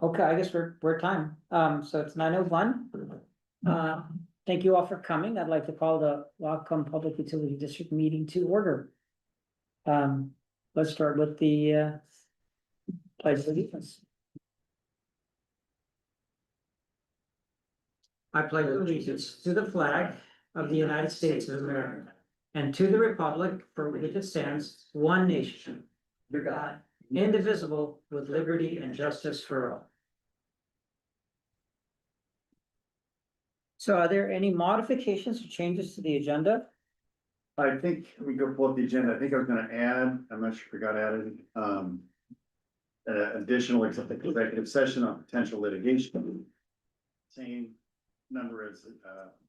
Okay, I guess we're at time. So it's 9:01. Thank you all for coming. I'd like to call the Whatcom Public Utility District meeting to order. Let's start with the pledge of allegiance. I pledge allegiance to the flag of the United States of America and to the republic for which it stands, one nation, under God, indivisible, with liberty and justice for all. So are there any modifications or changes to the agenda? I think we go pull up the agenda. I think I was gonna add, I'm not sure if we got added, additional executive session on potential litigation. Same number as,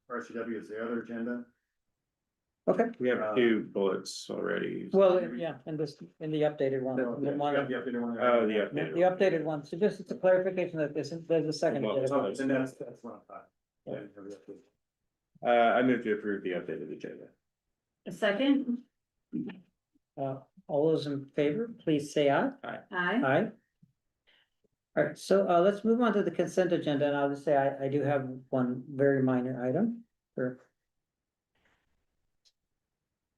RCW as the other agenda. Okay, We have two bullets already. well, yeah, in the updated one. Yeah, The one- the updated one. Oh, the The updated. updated one, so just it's a clarification that there's a second. Well, it's updated one. And that's what I thought. Yeah. I moved to approve the updated agenda. A second? All those in favor, please say aye. Aye. Aye. All right, so let's move on to the consent agenda, and I'll just say I do have one very minor item for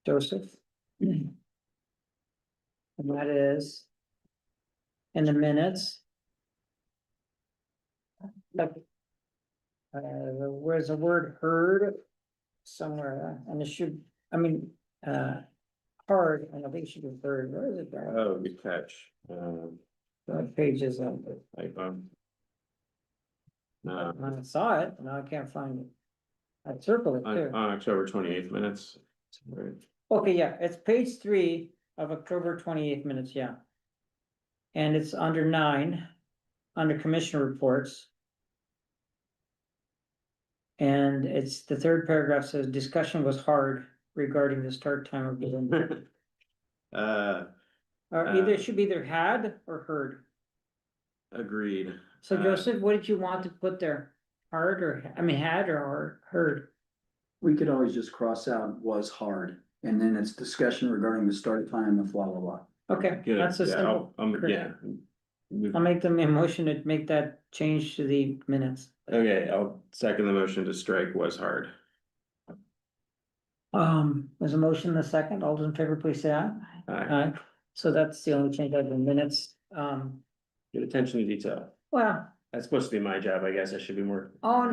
Joseph. And that is in the minutes. Like, where's the word heard somewhere, and it should, I mean, hard, and I think it should be heard, where is it there? Oh, good catch. What page is that? No, I saw it, now I can't find it. I circled it on too. October 28th minutes. Right. Okay, yeah, it's page 3 of October 28th minutes, yeah. And it's under 9, under commissioner reports. And it's the third paragraph says discussion was hard regarding the start time of the meeting. Or either it should be either had or heard. Agreed. So Joseph, what did you want to put there? Hard or, I mean, had or heard? We could always just cross out was hard, and then it's discussion regarding the start time of blah, blah, blah. Okay, Good. that's a Yeah, simple. yeah. I'll make them a motion to make that change to the minutes. Okay, I'll second the motion to strike was hard. There's a motion in a second. All those in favor, please say aye. Aye. Aye. So that's the only change of the minutes. Good attention to detail. Well, That's supposed to be my job. I guess I should be more. oh,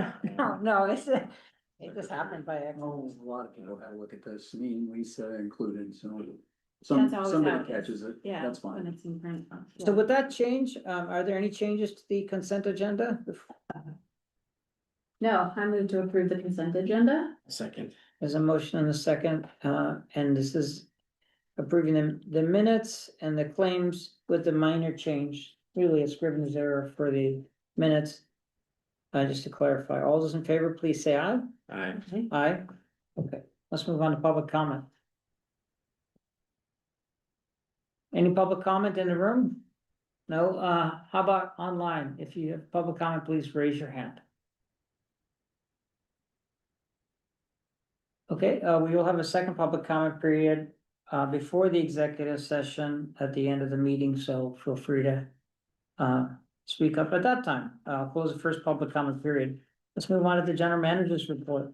no, it just happened by accident. Oh, a lot of people gotta look at this, me and Lisa included, so. That's always Somebody how it is. catches it, Yeah. that's When fine. it's in print. So with that change, are there any changes to the consent agenda? No, I move to approve the consent agenda. Second. There's a motion in a second, and this is approving the minutes and the claims with the minor change, really a scrivener's error for the minutes. Just to clarify, all those in favor, please say aye. Aye. Aye. Okay, let's move on to public comment. Any public comment in the room? No, how about online? If you have public comment, please raise your hand. Okay, we will have a second public comment period before the executive session at the end of the meeting, so feel free to speak up at that time. I'll close the first public comment period. Let's move on to the general manager's report.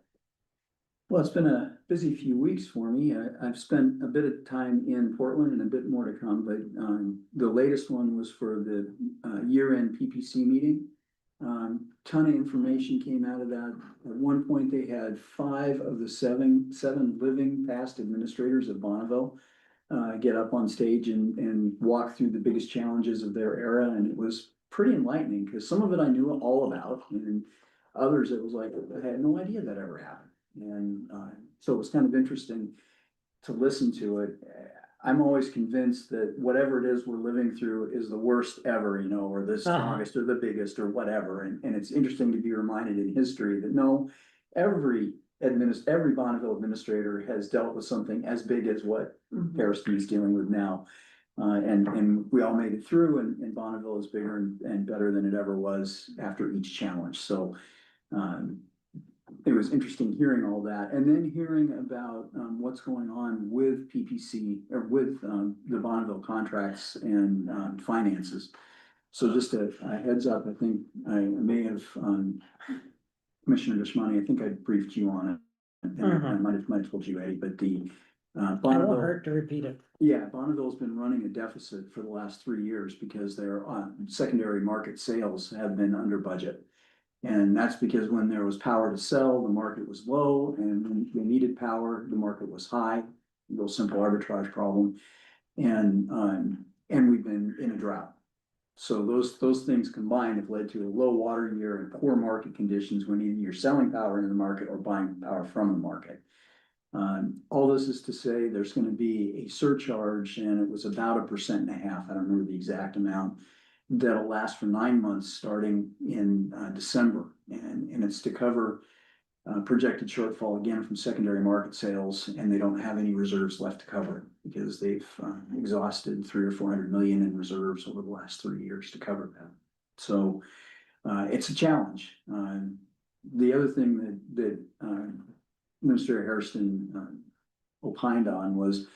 Well, it's been a busy few weeks for me. I've spent a bit of time in Portland and a bit more to come, but the latest one was for the year-end PPC meeting. Ton of information came out of that. At one point, they had 5 of the seven living past administrators of Bonneville get up on stage and walk through the biggest challenges of their era, and it was pretty enlightening because some of it I knew all about, and others it was like I had no idea that ever happened. And so it was kind of interesting to listen to it. I'm always convinced that whatever it is we're living through is the worst ever, you know, or the strongest or the biggest or whatever. And it's interesting to be reminded in history that no, every Bonneville administrator has dealt with something as big as what Harrison is dealing with now. And we all made it through, and Bonneville is bigger and better than it ever was after each challenge. So it was interesting hearing all that, and then hearing about what's going on with PPC or with the Bonneville contracts and finances. So just a heads up, I think I may have, Commissioner Deshmani, I think I briefed you on it. And I might have told you, Eddie, but the, I won't Bonneville, hurt to repeat it. yeah, Bonneville's been running a deficit for the last 3 years because their secondary market sales have been under budget. And that's because when there was power to sell, the market was low, and when they needed power, the market was high. Real simple arbitrage problem. And we've been in a drought. So those things combined have led to a low water year and poor market conditions when either you're selling power into the market or buying power from the market. All this is to say there's gonna be a surcharge, and it was about 1.5%. I don't remember the exact amount. That'll last for 9 months, starting in December, and it's to cover projected shortfall again from secondary market sales, and they don't have any reserves left to cover it because they've exhausted 300 or 400 million in reserves over the last 3 years to cover that. So it's a challenge. The other thing that Minister Hairston opined on was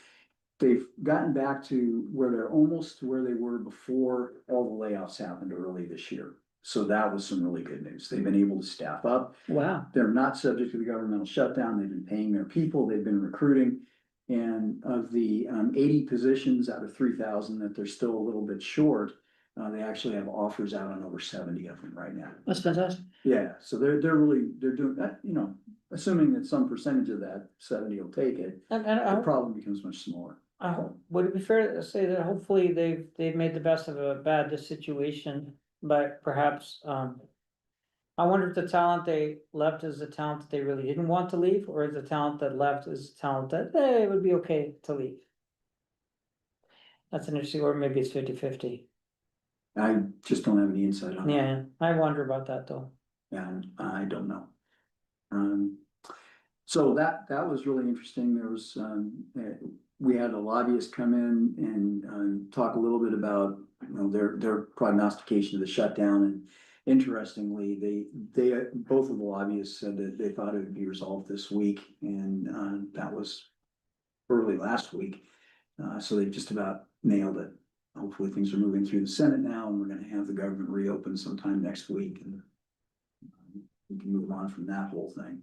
they've gotten back to where they're almost to where they were before all the layoffs happened early this year. So that was some really good news. They've been able to staff up. Wow. They're not subject to the governmental shutdown. They've been paying their people. They've been recruiting. And of the 80 positions out of 3,000 that they're still a little bit short, they actually have offers out on over 70 of them right now. That's fantastic. Yeah, so they're doing that, you know, assuming that some percentage of that 70 will take it, And the problem becomes much smaller. would it be fair to say that hopefully they've made the best of a bad situation, but perhaps, I wonder if the talent they left is the talent that they really didn't want to leave, or is the talent that left is talent that, it would be okay to leave? That's an interesting, or maybe it's 50-50. I just don't have any insight on it. Yeah, I wonder about that though. And I don't know. So that was really interesting. There was, we had a lobbyist come in and talk a little bit about, you know, their prognostication of the shutdown. And interestingly, they both of the lobbyists said that they thought it would be resolved this week, and that was early last week. So they just about nailed it. Hopefully things are moving through the Senate now, and we're gonna have the government reopen sometime next week, and we can move on from that whole thing.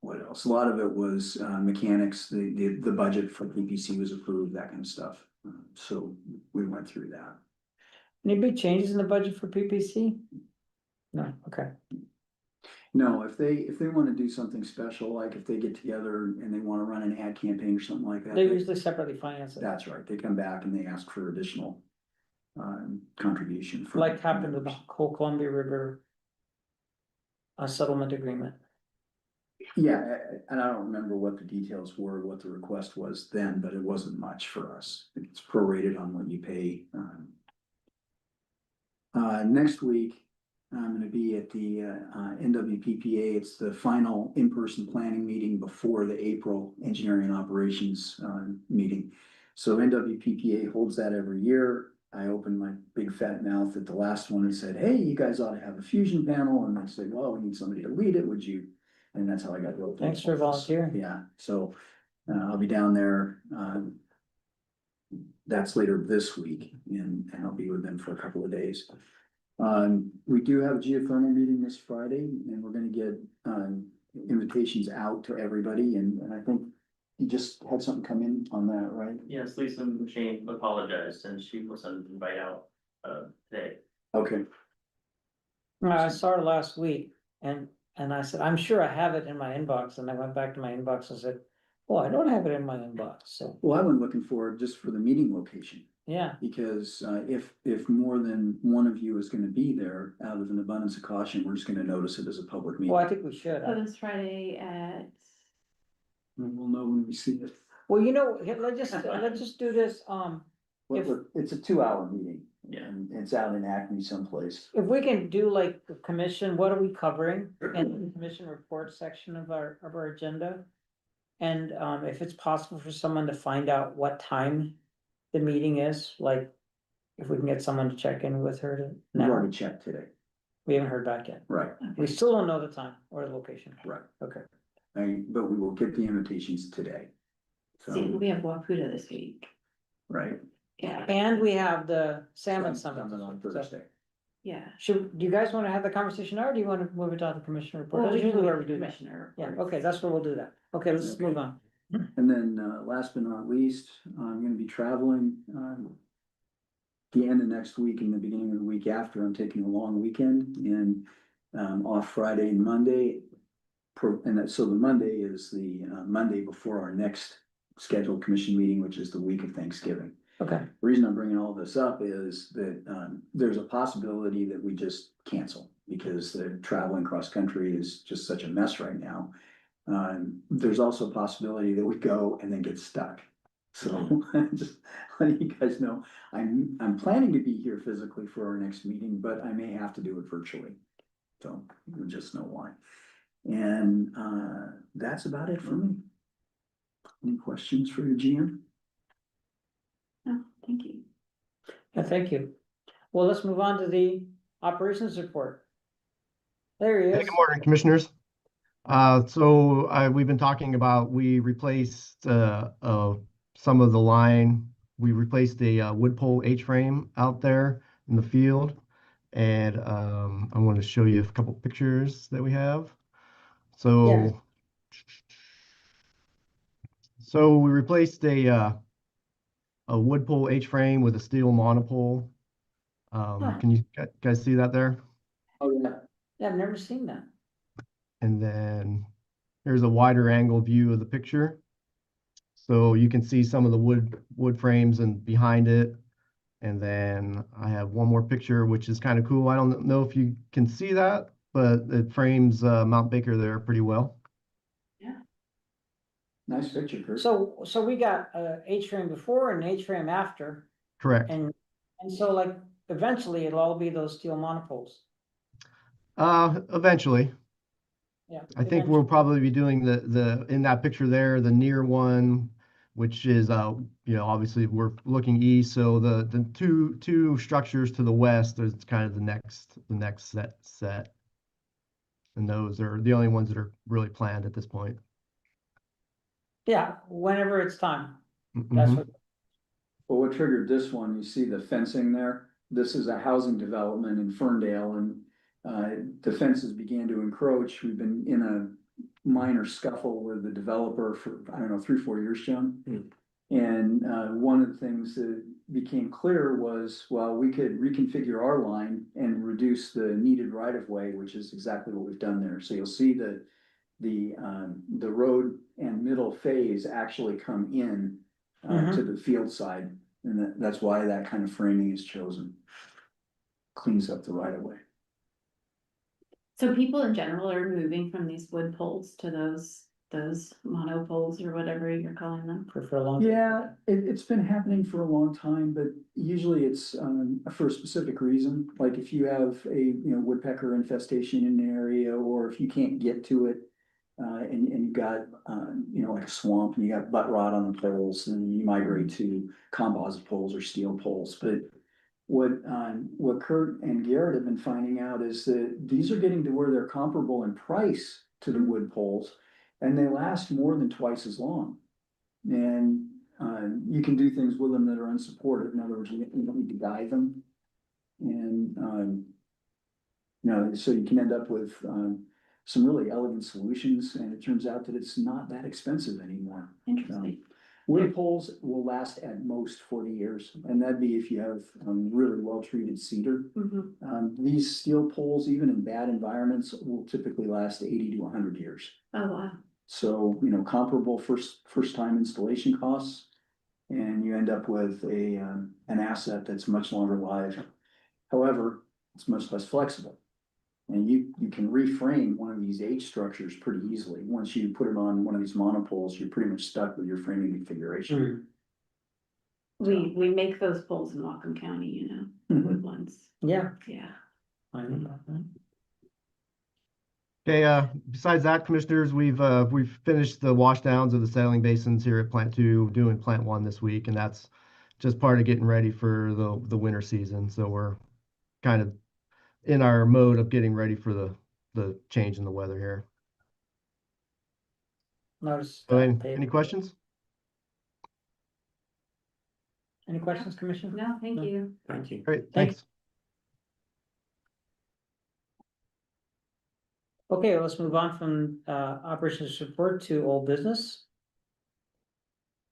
What else? A lot of it was mechanics. The budget for PPC was approved, that kind of stuff. So we went through that. Any big changes in the budget for PPC? No, okay. No, if they want to do something special, like if they get together and they want to run an ad campaign or something like that. They usually separately finance it, That's right. They come back and they ask for additional contribution. from like happened with the members. whole Columbia River settlement agreement. Yeah, and I don't remember what the details were, what the request was then, but it wasn't much for us. It's prorated on what you pay. Next week, I'm gonna be at the NWPPA. It's the final in-person planning meeting before the April engineering and operations meeting. So NWPPA holds that every year. I opened my big fat mouth at the last one and said, hey, you guys ought to have a fusion panel. And they said, well, we need somebody to lead it. Would you? And that's how I got to. Thanks for volunteering. Yeah, so I'll be down there. That's later this week, and I'll be with them for a couple of days. We do have a geothermal meeting this Friday, and we're gonna get invitations out to everybody, and I think you just had something come in on that, right? Yes, Lisa McShane apologized and she will send an invite out today. Okay, I saw her last week and I said, I'm sure I have it in my inbox, and I went back to my inbox and said, well, I don't have it in my inbox, so, well, I went looking for it just for the meeting location, yeah. because if more than one of you is gonna be there, out of an abundance of caution, we're just gonna notice it as a public meeting. Well, I think we should. So this Friday at, And we'll know when we see it. Well, you know, let's just do this, Well, If- look, it's a 2-hour meeting. Yeah. And it's out in Acme someplace. if we can do like the commission, what are we covering in the commission report section of our agenda? And if it's possible for someone to find out what time the meeting is, like, if we can get someone to check in with her to, We've now, already checked today. we haven't heard back yet. Right, We still don't know the time or the location. right. Okay. But we will get the invitations today. see, So, we have Wapuda this week. right, Yeah, And we have the salmon summit. Summit on So, Thursday. yeah. do you guys wanna have the conversation now, or do you wanna move it on to commissioner report? Well, That's we usually can where do we do that. commissioner Yeah, reports. okay, that's where we'll do that. Okay, let's Okay. move on. And then, last but not least, I'm gonna be traveling, the end of next week and the beginning of the week after. I'm taking a long weekend and, off Friday and Monday. So the Monday is the, Monday before our next scheduled commission meeting, which is the week of Thanksgiving. Okay, The reason I'm bringing all this up is that, there's a possibility that we just cancel because the traveling cross country is just such a mess right now. There's also a possibility that we go and then get stuck. So just letting you guys know, I'm planning to be here physically for our next meeting, but I may have to do it virtually. So you just know why. And, that's about it for me. Any questions for your GM? Oh, thank you. yeah, thank you. Well, let's move on to the operations report. There he Hey, is. good morning, commissioners. We've been talking about, we replaced, some of the line. We replaced a wood pole H-frame out there in the field. And, I want to show you a couple pictures that we have. Yeah. So we replaced a wood pole H-frame with a steel monopole. Huh. Can you guys see that there? Oh, yeah. Yeah, I've never seen that. And then here's a wider angle view of the picture. So you can see some of the wood frames and behind it. And then I have one more picture, which is kind of cool. I don't know if you can see that, but it frames Mount Baker there pretty well. Nice picture, Kurt. So we got a H-frame before and an H-frame after, Correct. and so like eventually it'll all be those steel monopoles. Eventually. Yeah. I think we'll probably be doing in that picture there, the near one, which is, obviously we're looking east. So the two structures to the west is kind of the next set. And those are the only ones that are really planned at this point. Yeah, whenever it's time. Mhm. That's what, Well, what triggered this one, you see the fencing there? This is a housing development in Ferndale and, the fences began to encroach. We've been in a minor scuffle with the developer for, I don't know, 3-4 years, John. And, one of the things that became clear was, well, we could reconfigure our line and reduce the needed right of way, which is exactly what we've done there. So you'll see the road and middle phase actually come in, to the field side. And that's why that kind of framing is chosen. Cleans up the right of way. So people in general are moving from these wood poles to those monopoles or whatever you're calling them. for a long. Yeah, it's been happening for a long time, but usually it's, for a specific reason. Like if you have a, woodpecker infestation in an area, or if you can't get to it, and you've got, like a swamp and you got butt rot on the poles, and you migrate to composite poles or steel poles. But what Kurt and Garrett have been finding out is that these are getting to where they're comparable in price to the wood poles, and they last more than twice as long. And, you can do things with them that are unsupported. In other words, you don't need to guide them. And, so you can end up with, some really elegant solutions, and it turns out that it's not that expensive anymore. Interesting. Wood poles will last at most 40 years, and that'd be if you have, really well-treated cedar. Mhm. These steel poles, even in bad environments, will typically last 80 to 100 years. Oh, wow. So, comparable first time installation costs, and you end up with an asset that's much longer lived. However, it's much less flexible. And you can reframe one of these H structures pretty easily. Once you put it on one of these monopoles, you're pretty much stuck with your framing configuration. We make those poles in Whatcom County, the Mhm. wood ones. Yeah. Yeah. I know about that. Okay, besides that, commissioners, we've finished the wash downs of the settling basins here at Plant 2, doing Plant 1 this week, and that's just part of getting ready for the winter season. So we're kind of in our mode of getting ready for the change in the weather here. Notice So that any questions? Any questions, Commissioner? No, thank No. you. Thank you. Great, Thank- thanks. Okay, let's move on from operations support to old business.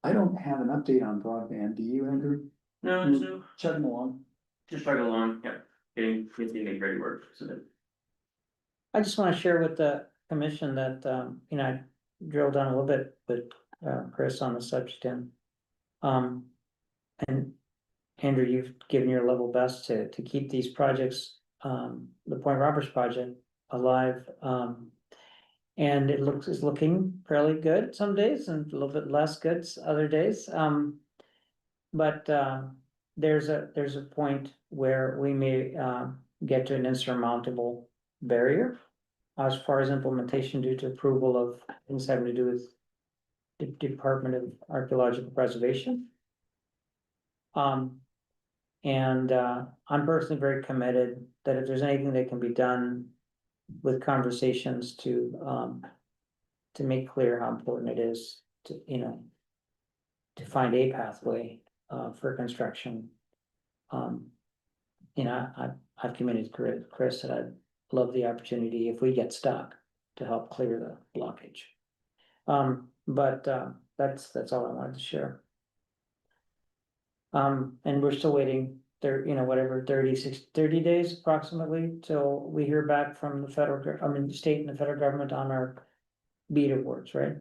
I don't have an update on broadband, do you, Andrew? No, no, Chugging along. just plug along, yeah, getting ready work, so that. I just want to share with the commission that, I drilled down a little bit with Chris on the subject and. And Andrew, you've given your level best to keep these projects, the Point Roberts project alive. And it's looking fairly good some days and a little bit less good other days. But there's a point where we may get to an insurmountable barrier as far as implementation due to approval of things having to do with the Department of Archaeological Preservation. And I'm personally very committed that if there's anything that can be done with conversations to make clear how important it is to, to find a pathway for construction. I've committed to Chris that I'd love the opportunity if we get stuck to help clear the blockage. But that's all I wanted to share. And we're still waiting there, whatever, 30 days approximately till we hear back from the the state and the federal government on our BEAD awards, right?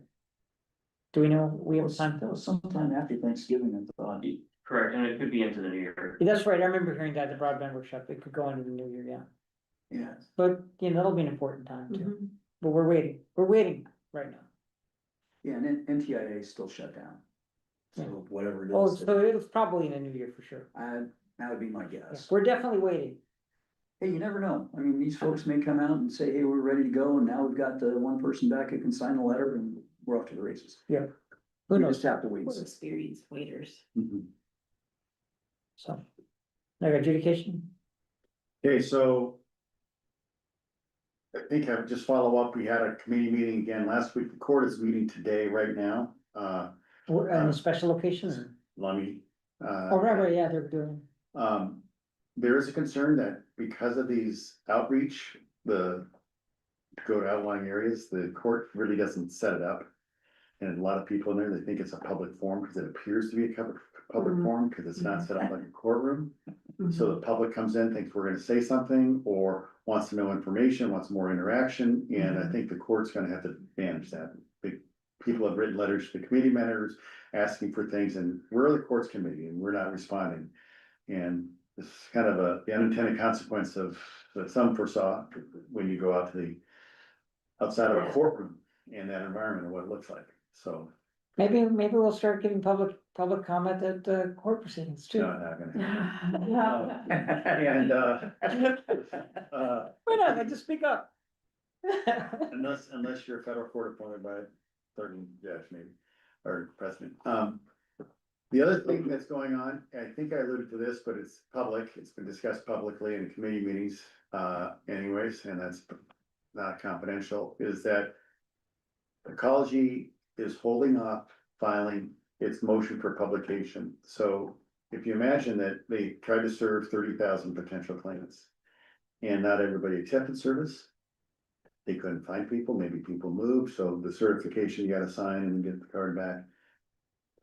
Do we know, we have time? That was sometime after Thanksgiving, I thought. Correct, and it could be into the new year. That's right, I remember hearing that at the broadband workshop, it could go into the new year, yeah. Yeah. But, that'll be an important time too, Mhm. but we're waiting right now. Yeah, and NTIA is still shut down. Yeah. So whatever it Oh, is, so it's probably in the new year for sure. that would be my Yeah, guess. we're definitely waiting. Hey, you never know. I mean, these folks may come out and say, hey, we're ready to go, and now we've got the one person back who can sign the letter and we're off to the races. Who We knows? just have to wait and We're see. experienced waiters. Mhm. So, like adjudication? Okay, so. I think I would just follow up. We had a committee meeting again last week. The court is meeting today, right now. Or any special locations? Lummi. Oh, right, yeah, they're doing. There is a concern that because of these outreach, to go to outlying areas, the court really doesn't set it up. And a lot of people in there, they think it's a public forum because it appears to be a public forum because it's not set up like a courtroom. So the public comes in, thinks we're gonna say something, or wants to know information, wants more interaction, and I think the court's gonna have to manage that. People have written letters to the committee members asking for things, and we're the courts committee, and we're not responding. And this is kind of the unintended consequence of, that some foresaw, when you go out to the outside of a courtroom in that environment and what it looks like, so. Maybe we'll start giving public comment at court proceedings too. No, not gonna happen. And, Why not? I just speak up. unless you're a federal court appointed by a certain judge maybe, or president. The other thing that's going on, I think I alluded to this, but it's public, it's been discussed publicly in committee meetings, anyways, and that's not confidential, is that Ecology is holding off filing its motion for publication. So if you imagine that they tried to serve 30,000 potential claimants and not everybody accepted service, they couldn't find people, maybe people moved, so the certification you gotta sign and get the card back.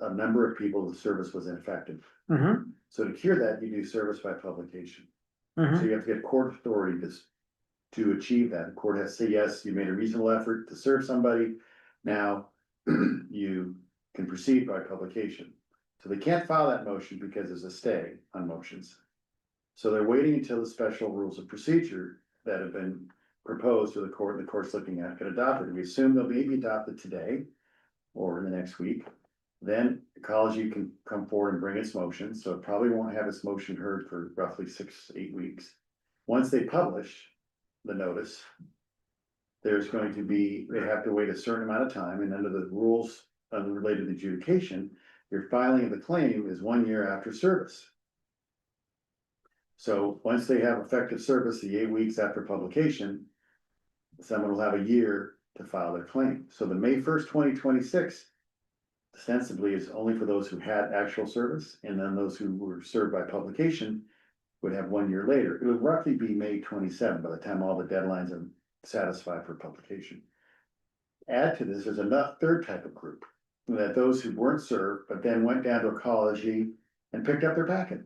A number of people, the service was ineffective. Mm-hmm, So to cure that, you do service by publication. So mm-hmm, you have to get court authority to achieve that. The court has to say, yes, you made a reasonable effort to serve somebody. Now you can proceed by publication. So they can't file that motion because there's a stay on motions. So they're waiting until the special rules of procedure that have been proposed to the court, and the court's looking at, get adopted. We assume they'll maybe adopted today or in the next week. Then Ecology can come forward and bring its motion, so it probably won't have its motion heard for roughly 6 to 8 weeks. Once they publish the notice, there's going to be, they have to wait a certain amount of time, and under the rules related to adjudication, your filing of the claim is 1 year after service. So once they have effective service, the 8 weeks after publication, someone will have a year to file their claim. So the May 1st, 2026 ostensibly is only for those who had actual service, and then those who were served by publication would have 1 year later. It would roughly be May 27 by the time all the deadlines are satisfied for publication. Add to this, there's a third type of group, that those who weren't served, but then went down to ecology and picked up their packet.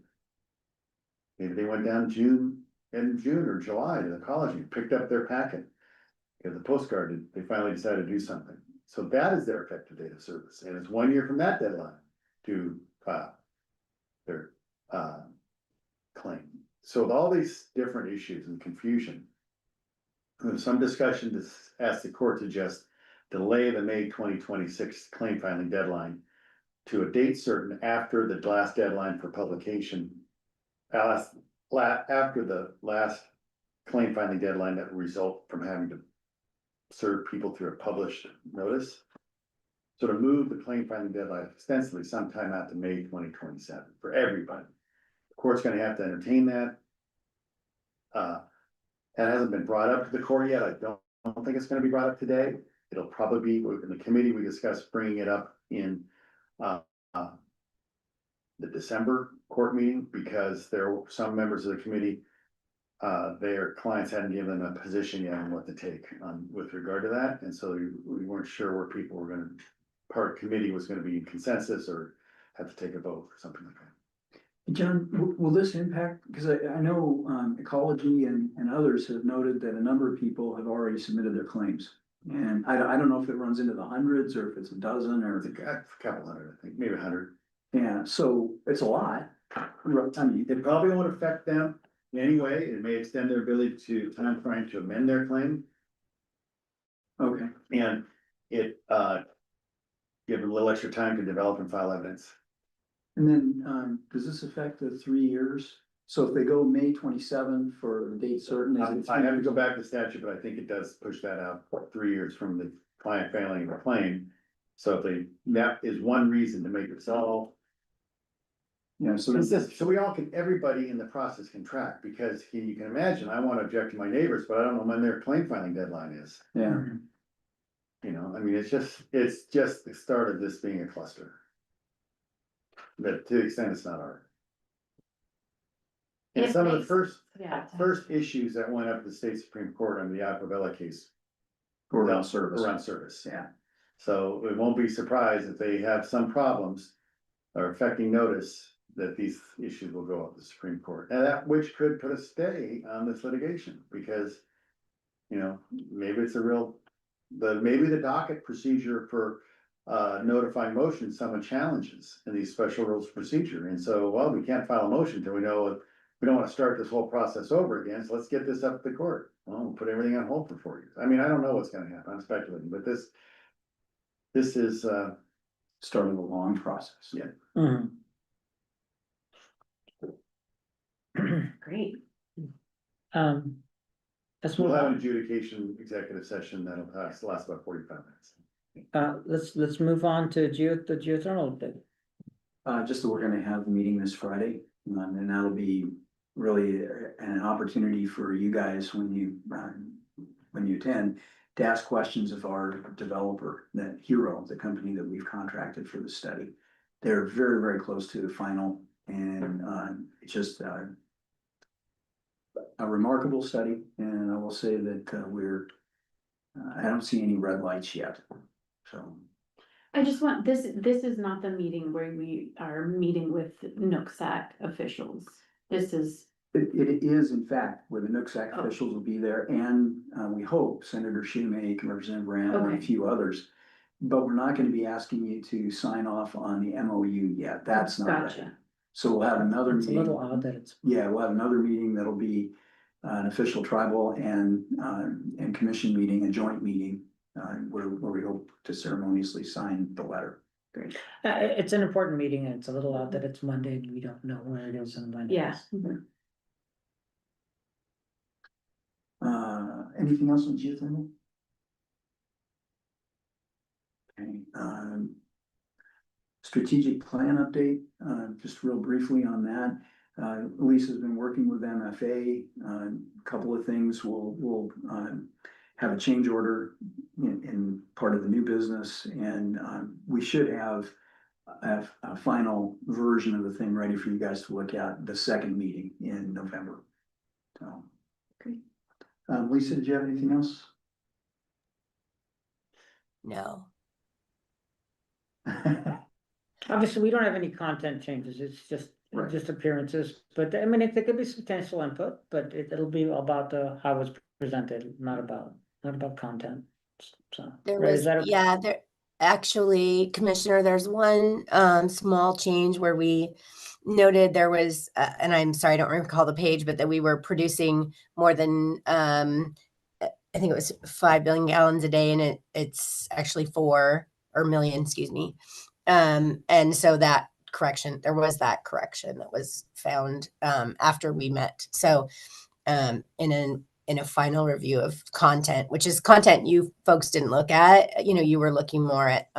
Maybe they went down in June or July to ecology, and picked up their packet. Because the postcard, they finally decided to do something. So that is their effective date of service, and it's 1 year from that deadline to file their claim. So with all these different issues and confusion, there's some discussion to ask the court to just delay the May 2026 claim filing deadline to a date certain after the last deadline for publication. After the last claim filing deadline that will result from having to serve people through a published notice. So to move the claim filing deadline extensively sometime out to May 2027 for everybody. The court's gonna have to entertain that. That hasn't been brought up to the court yet. I don't think it's gonna be brought up today. It'll probably be in the committee. We discussed bringing it up in the December court meeting, because there were some members of the committee, their clients hadn't given them a position yet on what to take on with regard to that, and so we weren't sure where people were gonna, part committee was gonna be in consensus or have to take a vote or something like that. John, will this impact, because I know Ecology and others have noted that a number of people have already submitted their claims. And I don't know if it runs into the hundreds or if it's a dozen or. It's a couple hundred, I think, maybe 100. Yeah, so it's a lot. I mean, It probably won't affect them in any way. It may extend their ability to time frame to amend their claim, okay, and it give them a little extra time to develop and file evidence. and then does this affect the 3 years? So if they go May 27 for a date certain, is it? I have to go back to statute, but I think it does push that out 3 years from the client filing the claim. So if that is one reason to make it solve. Yeah, so It's that's, just, so we all can, everybody in the process can track, because you can imagine, I wanna object to my neighbors, but I don't know when their claim filing deadline is. yeah, You know, I mean, it's just the start of this being a cluster. But to the extent it's not art. And It some of the makes- first Yeah. issues that went up to the state Supreme Court on the Acquabella case. around service. Around service. Yeah, So it won't be surprised if they have some problems or affecting notice that these issues will go up to the Supreme Court. And that, which could put a stay on this litigation, because, you know, maybe it's maybe the docket procedure for notifying motions, someone challenges in these special rules of procedure. And so, well, we can't file a motion till we know, we don't wanna start this whole process over again, so let's get this up to the court. Well, we'll put everything on hold for 4 years. I mean, I don't know what's gonna happen, I'm speculating, but this is, starting a long process. Yeah. Mhm. Great. Let's we'll move have an on. adjudication executive session that'll last about 45 minutes. Let's move on to the geothermal bid. Just that we're gonna have the meeting this Friday, and that'll be really an opportunity for you guys when you attend, to ask questions of our developer, that Hero, the company that we've contracted for the study. They're very, very close to the final, and it's just a remarkable study, and I will say that I don't see any red lights yet, so. I just want, this is not the meeting where we are meeting with Nooksack officials. This is, It is in fact where the Nooksack Oh. officials will be there, and we hope Senator Schumake, Representative Randall, and a Okay. few others. But we're not gonna be asking you to sign off on the MOU yet, that's not ready. gotcha. So we'll have another It's a little meeting, odd that it's. yeah, we'll have another meeting that'll be an official tribal and commission meeting, a joint meeting, where we hope to ceremoniously sign the letter. It's an important meeting, and it's a little odd that it's Monday and we don't know where it is and when it Yeah. is. Anything else on geothermal? Okay, strategic plan update, just real briefly on that. Lisa's been working with MFA, a couple of things will have a change order in part of the new business, and, we should have a final version of the thing ready for you guys to look at the second meeting in November. So, okay. Lisa, did you have anything else? No. Obviously, we don't have any content changes, it's just, Right. just appearances, but I mean, there could be substantial input, but it'll be about how it's presented, not about content. So, There right, is was, that okay? yeah, there, actually, Commissioner, there's one small change where we noted there was, and I'm sorry, I don't recall the page, but that we were producing more than, I think it was 5 billion gallons a day, and it's actually 4 or million, excuse me. And so that correction, there was that correction that was found after we met. So in a final review of content, which is content you folks didn't look at, you were looking more at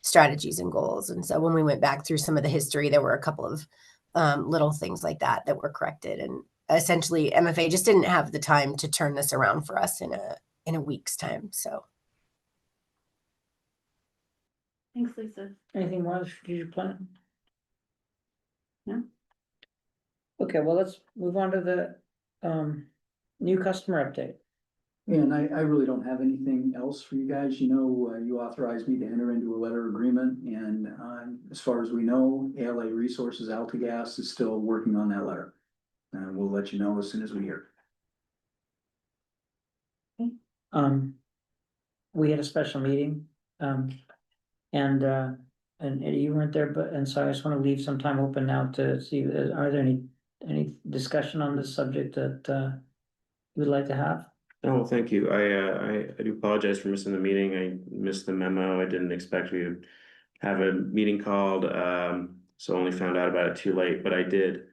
strategies and goals. And so when we went back through some of the history, there were a couple of little things like that that were corrected. And essentially, MFA just didn't have the time to turn this around for us in a week's time. So Thanks, Lisa. Anything more on the strategic plan? No. Okay, well, let's move on to the new customer update. And I really don't have anything else for you guys. You authorized me to enter into a letter agreement, and as far as we know, ALA Resources AltaGas is still working on that letter. And we'll let you know as soon as we hear. We had a special meeting, and Eddie, you weren't there, and so I just wanna leave some time open now to see, are there any discussion on this subject that you would like to have? Oh, well, thank you. I do apologize for missing the meeting. I missed the memo. I didn't expect we would have a meeting called, so only found out about it too late, but I did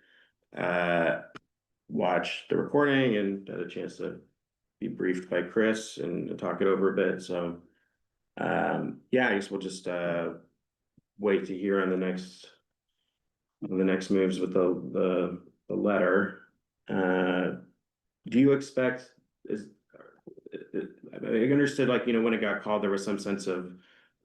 watch the recording and had a chance to be briefed by Chris and talk it over a bit. So yeah, I guess we'll just wait to hear on the next moves with the letter. Do you expect I understood, like, when it got called, there was some sense of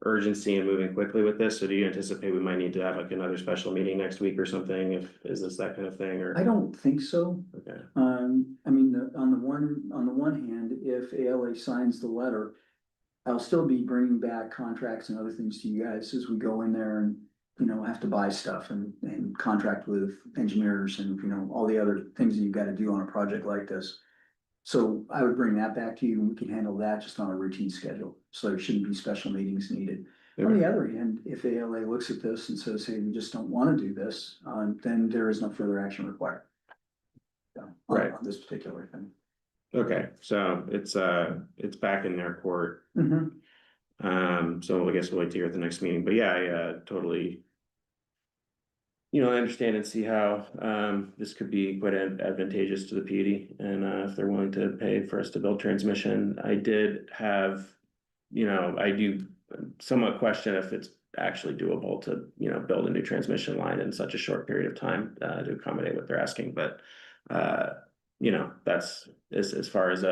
urgency and moving quickly with this. So do you anticipate we might need to have like another special meeting next week or something? Is this that kind of thing, or? I don't think so. Okay. I mean, on the one hand, if ALA signs the letter, I'll still be bringing back contracts and other things to you guys as we go in there and, have to buy stuff and contract with engineers and, all the other things that you've got to do on a project like this. So I would bring that back to you, and we can handle that just on a routine schedule. So there shouldn't be special meetings needed. On the other hand, if ALA looks at this and says, hey, we just don't want to do this, then there is no further action required. Right. On this particular thing. Okay, so it's back in their court. So I guess we'll wait to hear at the next meeting, but yeah, I totally. I understand and see how this could be quite advantageous to the PUD, and if they're willing to pay for us to build transmission. I did have, I do somewhat question if it's actually doable to, build a new transmission line in such a short period of time to accommodate what they're asking. But that's as far as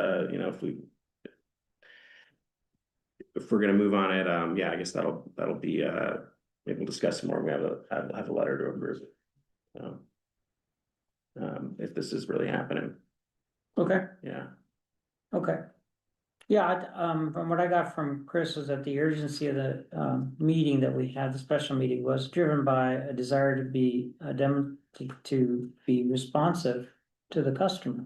if we're gonna move on it, yeah, I guess that'll be maybe we'll discuss some more. We have a letter to approve it. If this is really happening, Okay, yeah. okay. Yeah, from what I got from Chris was that the urgency of the meeting that we had, the special meeting, was driven by a desire to be to be responsive to the customer.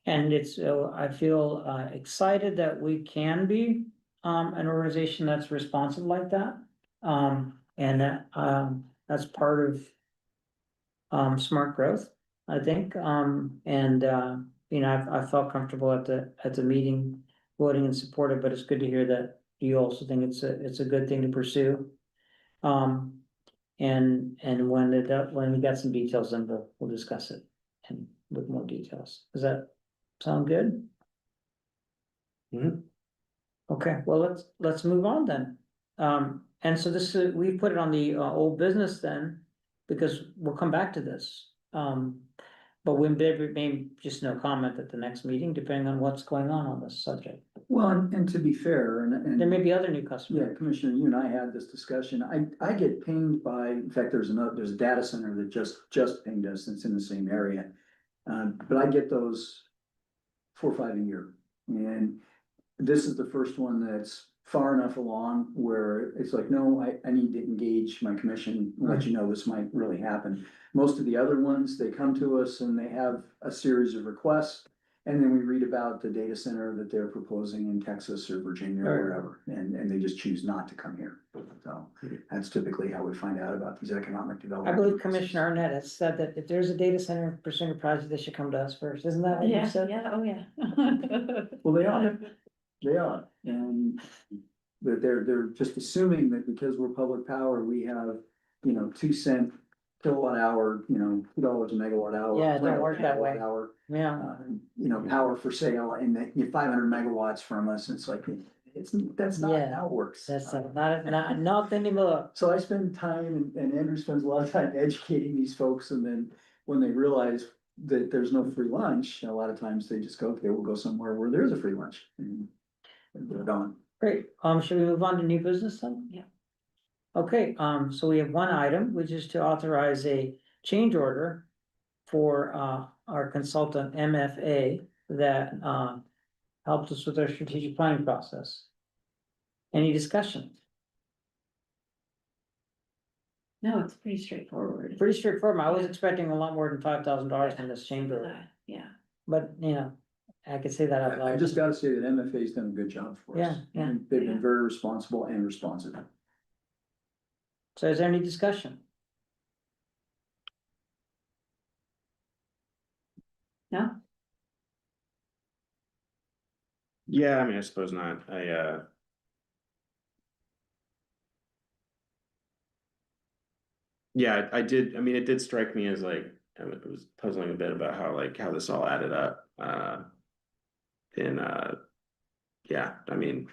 And I feel excited that we can be an organization that's responsive like that. And that that's part of smart growth, I think. I felt comfortable at the meeting voting and supportive, but it's good to hear that you also think it's a good thing to pursue. And when we got some details, then we'll discuss it and with more details. Does that sound good? Okay, well, let's move on then. And so this is, we put it on the old business then, because we'll come back to this. But we may just no comment at the next meeting, depending on what's going on this subject. Well, and to be fair, There may and, be other new customers. yeah, Commissioner, you and I had this discussion, I get pinged by, in fact, there's a data center that just pinged us, it's in the same area. But I get those 4 or 5 a year, and this is the first one that's far enough along where it's like, no, I need to engage my commission, let you know this might really happen. Most of the other ones, they come to us and they have a series of requests. And then we read about the data center that they're proposing in Texas or Virginia or Right. wherever, and they just choose not to come here. So that's typically how we find out about these economic I development. believe Commissioner Arnett has said that if there's a data center pursuing a project, they should come to us first. Isn't that what you Yeah, said? yeah, oh, yeah. Well, they are, and they're just assuming that because we're public power, we have, 2 cent kilowatt hour, $2 a megawatt hour. Yeah, it don't work that way. megawatt Hour, Yeah, power for sale, and that you 500 megawatts from us, it's like, that's not Yeah, how it works. that's not anymore. So I spend time, and Andrew spends a lot of time educating these folks, and then when they realize that there's no free lunch, a lot of times they just go, okay, we'll go somewhere where there's a free lunch. And they're gone. Great, should we move on to new business then? Yeah. Okay, so we have one item, which is to authorize a change order for, our consultant MFA that, helped us with our strategic planning process. Any discussion? No, it's pretty straightforward. Pretty straightforward. I was expecting a lot more than $5,000 from this change order, Yeah, but I could say that out I loud. just gotta say that MFA's done a good job for us. Yeah, yeah. They've been very responsible and responsive. So is there any discussion? no, Yeah, I mean, I suppose not. Yeah, I did, I mean, it did strike me as like, it was puzzling a bit about how this all added up, and, yeah, I mean,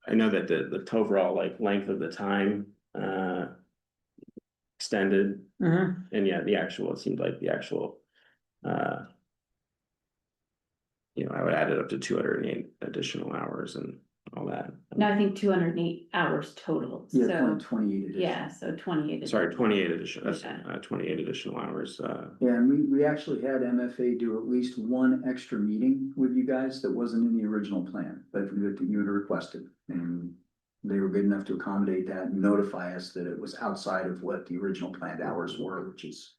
I know that the overall like length of the time, extended, Mm-hmm. and yeah, it seemed like the actual, I would add it up to 208 additional hours and all that. no, I think 208 hours total, Yeah, so, 28 edition. yeah, so 28. Sorry, 28 additional, that's, Yeah. 28 additional hours, Yeah, and we actually had MFA do at least one extra meeting with you guys that wasn't in the original plan, but you had requested. And they were good enough to accommodate that and notify us that it was outside of what the original planned hours were, which is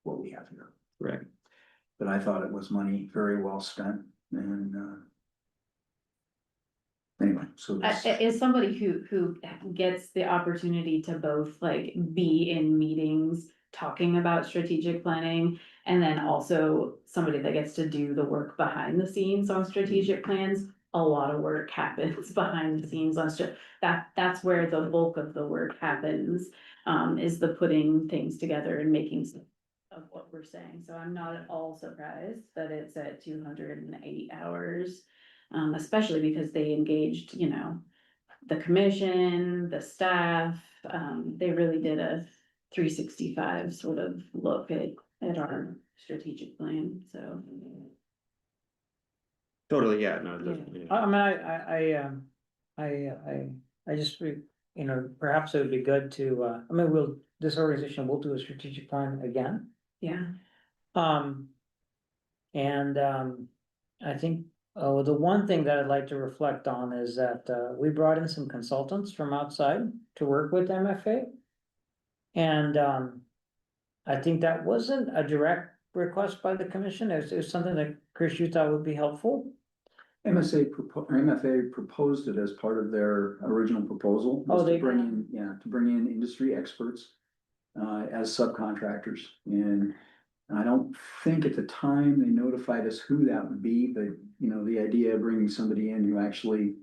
what we have here. right. But I thought it was money very well spent, and anyway, so this. As somebody who gets the opportunity to both like be in meetings talking about strategic planning, and then also somebody that gets to do the work behind the scenes on strategic plans, a lot of work happens behind the scenes on that's where the bulk of the work happens, is the putting things together and making sense of what we're saying. So I'm not at all surprised that it's at 208 hours. Especially because they engaged, the commission, the staff, they really did a 365 sort of look at our strategic plan, so. Totally, yeah, no, it doesn't, Yeah. yeah. I mean, I just, perhaps it would be good to, this organization will do a strategic plan again. Yeah, And I think, the one thing that I'd like to reflect on is that, we brought in some consultants from outside to work with MFA. And, I think that wasn't a direct request by the commission, it was something that Chris, you thought would be helpful. MFA proposed it as part of their original proposal. Oh, was to they- bring in industry experts as subcontractors. And I don't think at the time they notified us who that would be, but the idea of bringing somebody in who actually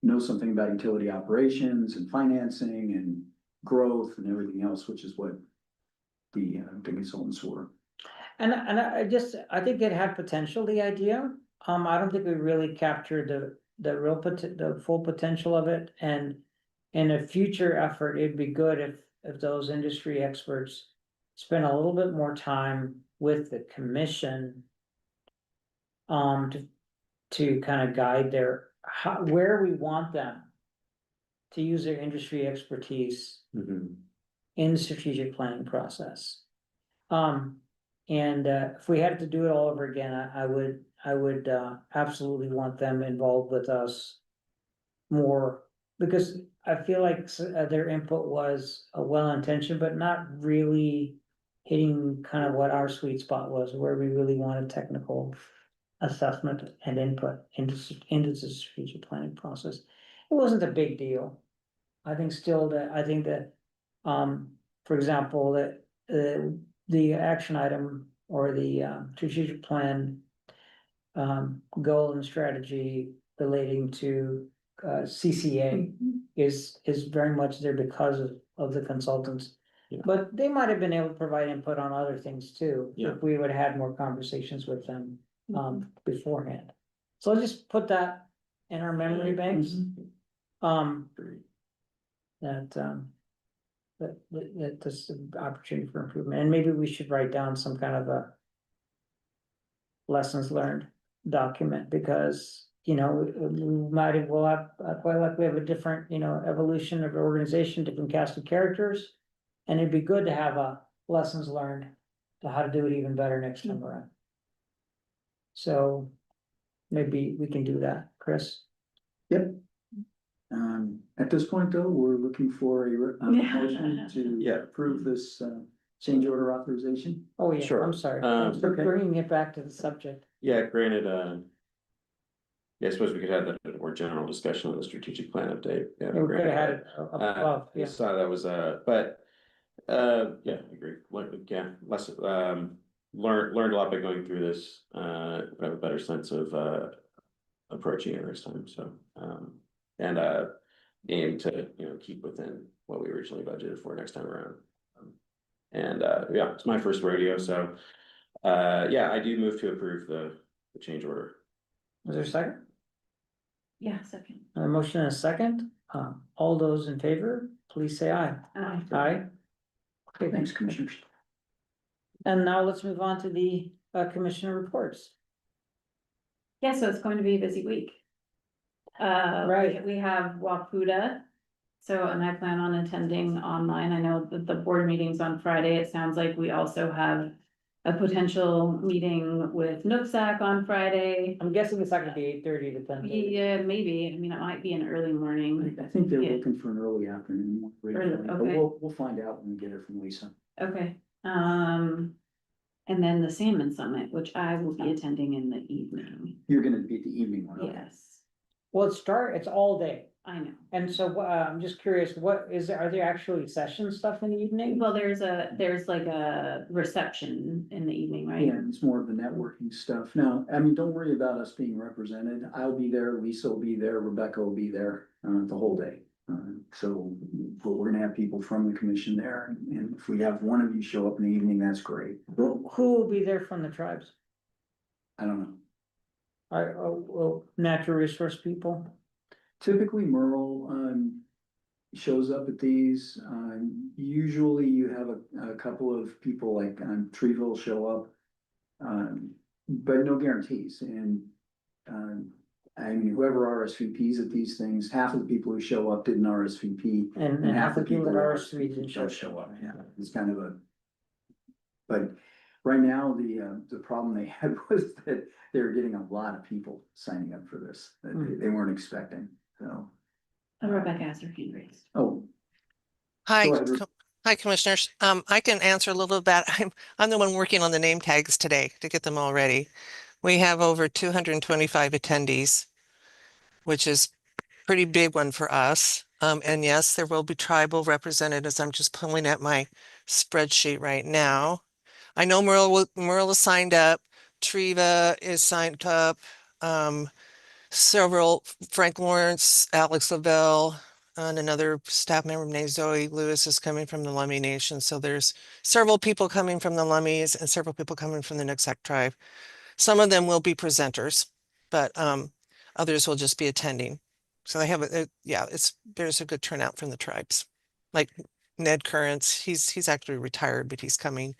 knows something about utility operations and financing and growth and everything else, which is what the consultants were. And I think it had potential, the idea. I don't think we really captured the full potential of it, and in a future effort, it'd be good if those industry experts spend a little bit more time with the commission. To kind of guide where we want them to use their industry expertise in the strategic planning process. And if we had to do it all over again, I would absolutely want them involved with us more, because I feel like their input was well-intentioned, but not really hitting kind of what our sweet spot was, where we really wanted technical assessment and input into the strategic planning process. It wasn't a big deal. I think that, for example, that the action item or the strategic plan goal and strategy relating to CCA is very much there because of the consultants. Yeah. But they might have been able to provide input on other things too, Yeah. if we would have had more conversations with them beforehand. So I'll just put that in our memory banks. That this is an opportunity for improvement, and maybe we should write down some kind of a lessons learned document, because, we might as well have, quite likely have a different, evolution of the organization, different cast of characters. And it'd be good to have a lessons learned to how to do it even better next time around. So maybe we can do that, Chris. Yep. At this point, though, we're looking for a motion to approve this change order authorization. Oh, yeah, Sure. I'm sorry. Um, Thanks for bringing it back to the subject. Yeah, granted, I suppose we could have that more general discussion on the strategic plan update. Yeah, we could have had it above, I yeah. saw that was, but, yeah, I agree. Less, learned a lot by going through this, have a better sense of, approaching it this time, so, and, aim to, keep within what we originally budgeted for next time around. And, yeah, it's my first rodeo, so, yeah, I do move to approve the change order. Was there a second? Yeah, second. A motion and a second. All those in favor, please say aye. Aye. Okay, Thanks, Commissioners. And now let's move on to the commissioner reports. Yeah, so it's going to be a busy week. Right. We have WAPUDA. So, and I plan on attending online. I know that the board meeting's on Friday. It sounds like we also have a potential meeting with Nooksack on Friday. I'm guessing it's not gonna be 8:30 to 10. Yeah, maybe. I mean, it might be an early morning. I think they're Yeah. looking for an early afternoon. Early, But okay. we'll find out when we get it from Lisa. Okay, and then the Salmon Summit, which I will be attending in the evening. You're gonna be at the evening one. okay. Yes, Well, it's all day. I know. And so I'm just curious, are there actually session stuff in the evening? Well, there's like a reception in the evening, right? Yeah, it's more of the networking stuff. Now, I mean, don't worry about us being represented. I'll be there, Lisa will be there, Rebecca will be there, the whole day. But we're gonna have people from the commission there, and if we have one of you show up in the evening, that's great. Who will be there from the tribes? I don't know. Natural resource people? Typically Merle, shows up at these. Usually you have a couple of people like, Treeville show up. But no guarantees, and, I mean, whoever RSVPs at these things, half of the people who show up didn't RSVP. And half the people that are didn't Don't show up, yeah, it's kind of a. But right now, the problem they had was that they were getting a lot of people signing up for this, that they weren't expecting, so. Rebecca has her hand raised. Oh, Hi, Go ahead, Ruth. hi, commissioners. I can answer a little bit. I'm the one working on the name tags today to get them all ready. We have over 225 attendees, which is pretty big one for us. And yes, there will be tribal representatives. I'm just pulling at my spreadsheet right now. I know Merle is signed up. Treva is signed up. Several, Frank Lawrence, Alex Lavelle, and another staff member named Zoe Lewis is coming from the Lummi Nation. So there's several people coming from the Lummies and several people coming from the Nooksack tribe. Some of them will be presenters, but others will just be attending. So they have there's a good turnout from the tribes, like Ned Currents. He's actually retired, but he's coming.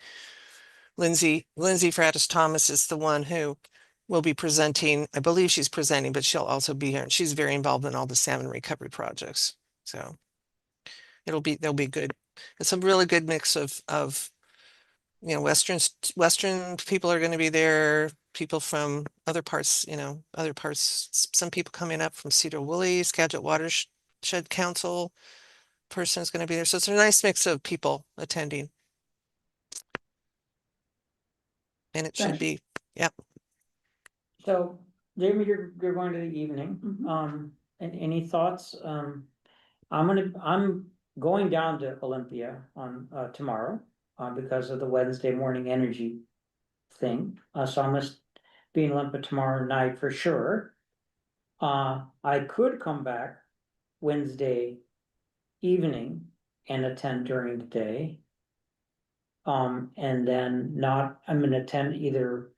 Lindsay Fratis Thomas is the one who will be presenting. I believe she's presenting, but she'll also be here. She's very involved in all the salmon recovery projects. So they'll be good. It's a really good mix of Western people are going to be there. People from other parts, some people coming up from Cedar Woolley, Skagit Watershed Council person is going to be there. So it's a nice mix of people attending. And it should Thanks. be, yeah. So, Jamie, you're going to the evening, Mhm. and any thoughts? I'm going down to Olympia on, tomorrow, because of the Wednesday morning energy thing, so I must be in Olympia tomorrow night for sure. I could come back Wednesday evening and attend during the day. And then I'm gonna attend either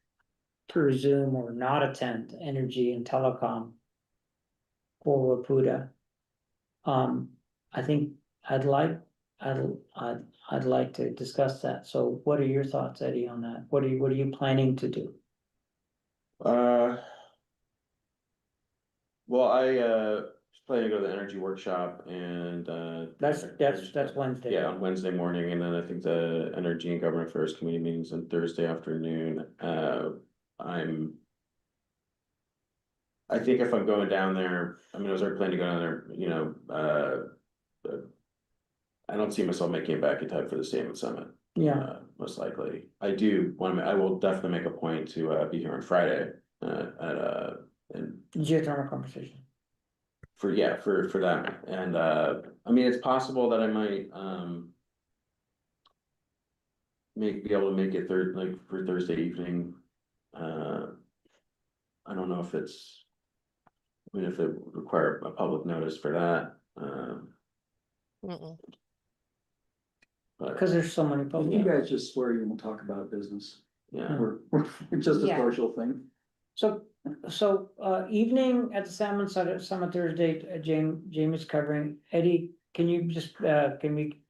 through Zoom or not attend energy and telecom for Wapuda. I think I'd like, I'd like to discuss that. So what are your thoughts, Eddie, on that? What are you planning to do? Well, I was planning to go to the energy workshop and That's Wednesday. yeah, on Wednesday morning, and then I think the Energy and Government Affairs Committee meetings on Thursday afternoon. I think if I'm going down there, I mean, I was already planning to go down there, I don't see myself making it back in time for the Salmon Summit. Yeah. Most likely. I will definitely make a point to be here on Friday, and Geothermal conversation. for that. And I mean, it's possible that I might be able to make it for Thursday evening. I don't know if if it would require a public notice for that. Mm-mm. But Because there's so many You public. guys just swear you won't talk about business. yeah, It's just a Yeah. social thing. So, evening at the Salmon Summit Thursday, Jamie's covering. Eddie, can you just, can we,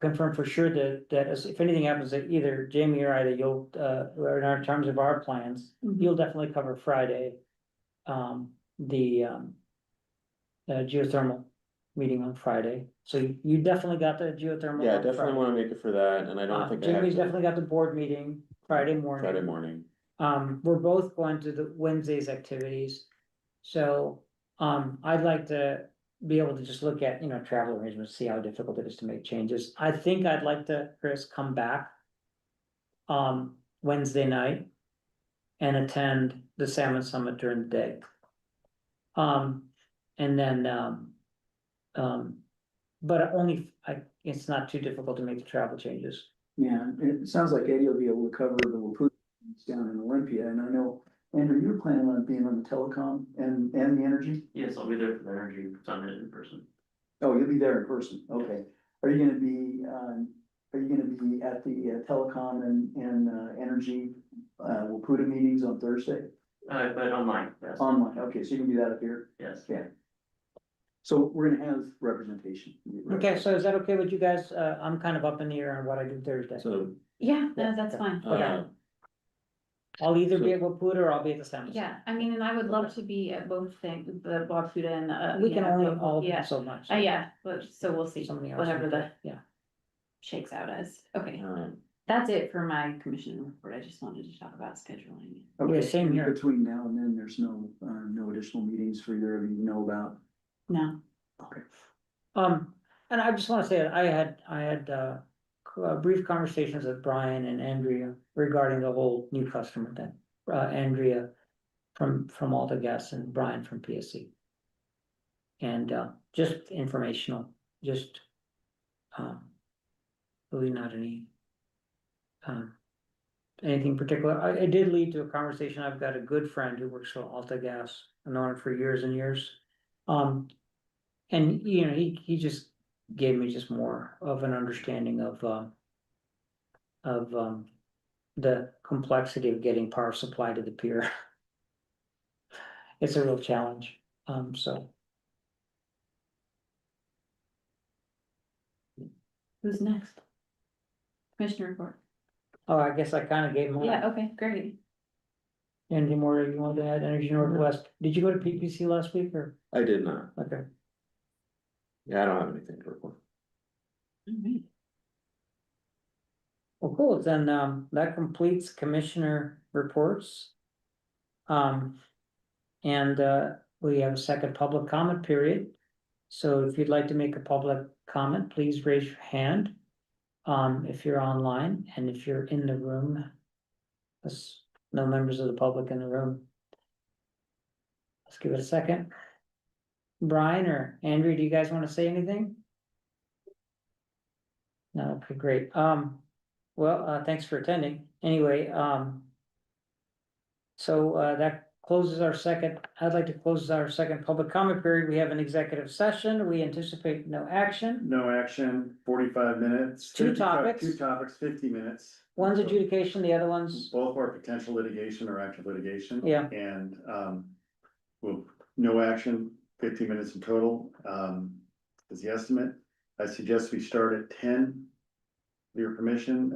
confirm for sure that if anything happens, that either Jamie or I, that you'll, or in our terms of our plans, you'll definitely cover Friday. The geothermal meeting on Friday. So you definitely got the geothermal yeah, I on definitely Friday. want to make it for that, and I don't think I have Jamie's to definitely got the board meeting Friday morning. Friday morning. We're both going to the Wednesday's activities. So, I'd like to be able to just look at, travel arrangements, see how difficult it is to make changes. I think I'd like to, Chris, come back Wednesday night and attend the Salmon Summit during the day. And then, but it's not too difficult to make the travel changes. Yeah, it sounds like Eddie will be able to cover the Wapuda down in Olympia, and I know, Andrew, you're planning on being on the telecom and the energy? Yes, I'll be there for the energy summit in person. Oh, you'll be there in person, okay. Are you gonna be at the telecom and energy Wapuda meetings on Thursday? But online, yes, Online, okay, so you can do that up here? yes. Yeah. So we're gonna have representation. Okay, so is that okay with you guys? I'm kind of up in the air on what I do Thursday. So Yeah, no, that's fine. I'll either be at Wapuda or I'll be at the Salmon. Yeah, I mean, and I would love to be at both things, the Wapuda and, We can only all do yeah. so much. Yeah, but so we'll see, Somebody else. whatever will the do it. Yeah. shakes out as. Okay, um, that's it for my commission report. I just wanted to talk about scheduling. Okay, Yeah, same here. Between now and then, there's no additional meetings for either of you to know about. No, Okay. And I just wanna say, I had brief conversations with Brian and Andrea regarding the whole new customer thing. Andrea from Alta Gas and Brian from PSC. And, just informational, just, really not anything particular. It did lead to a conversation. I've got a good friend who works for Alta Gas. I've known him for years and years. And he just gave me just more of an understanding of the complexity of getting power supply to the pier. It's a real challenge, so. Who's next? Commissioner report. Oh, I guess I kind of gave mine. Yeah, okay, great. Anything more you want to add? Energy Northwest. Did you go to PPC last week or? I did not. Okay. Yeah, I don't have anything to report. Alright. Well, cool. Then, that completes commissioner reports. And, we have a second public comment period. So if you'd like to make a public comment, please raise your hand. If you're online and if you're in the room. There's no members of the public in the room. Let's give it a second. Brian or Andrew, do you guys want to say anything? No, okay, great. Well, thanks for attending. Anyway, so that closes our second, I'd like to close our second public comment period. We have an executive session. We anticipate no action. No action, 45 minutes. Two 55 topics. 2 topics, 50 minutes. One's So adjudication, the other one's, both are potential litigation or active litigation. Yeah. And, well, no action, 15 minutes in total, is the estimate. I suggest we start at 10. With your permission,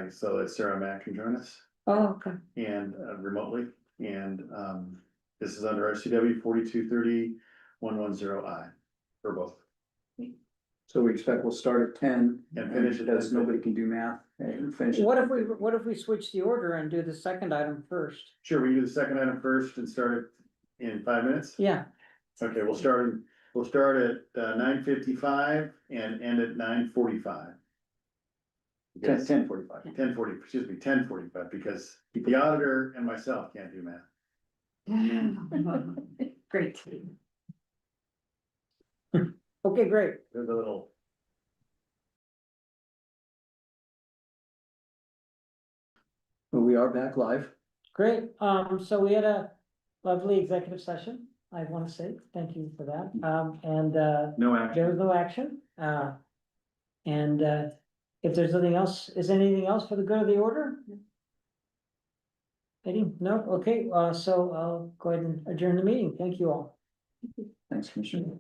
so that Sarah Mack can join us oh, okay. and remotely. And this is under RCW 4230-110I for both. So we expect we'll start at 10. And finish at Because 10:50. nobody can do math and finish. at What if 10:50. we switch the order and do the second item first? Sure, we do the second item first and start it in 5 minutes? Yeah, Okay, we'll start at 9:55 and end at 9:45. 10:45. 10:40, excuse me, 10:45, because the auditor and myself can't do math. Great. okay, great. There's a little. Well, we are back live. Great, so we had a lovely executive session, I want to say, thank you for that, and, No there action. was no action, and, if there's anything else, is anything else for the good of the order? Any, no, okay, so I'll go ahead and adjourn the meeting, thank you all. Thanks, Commissioner.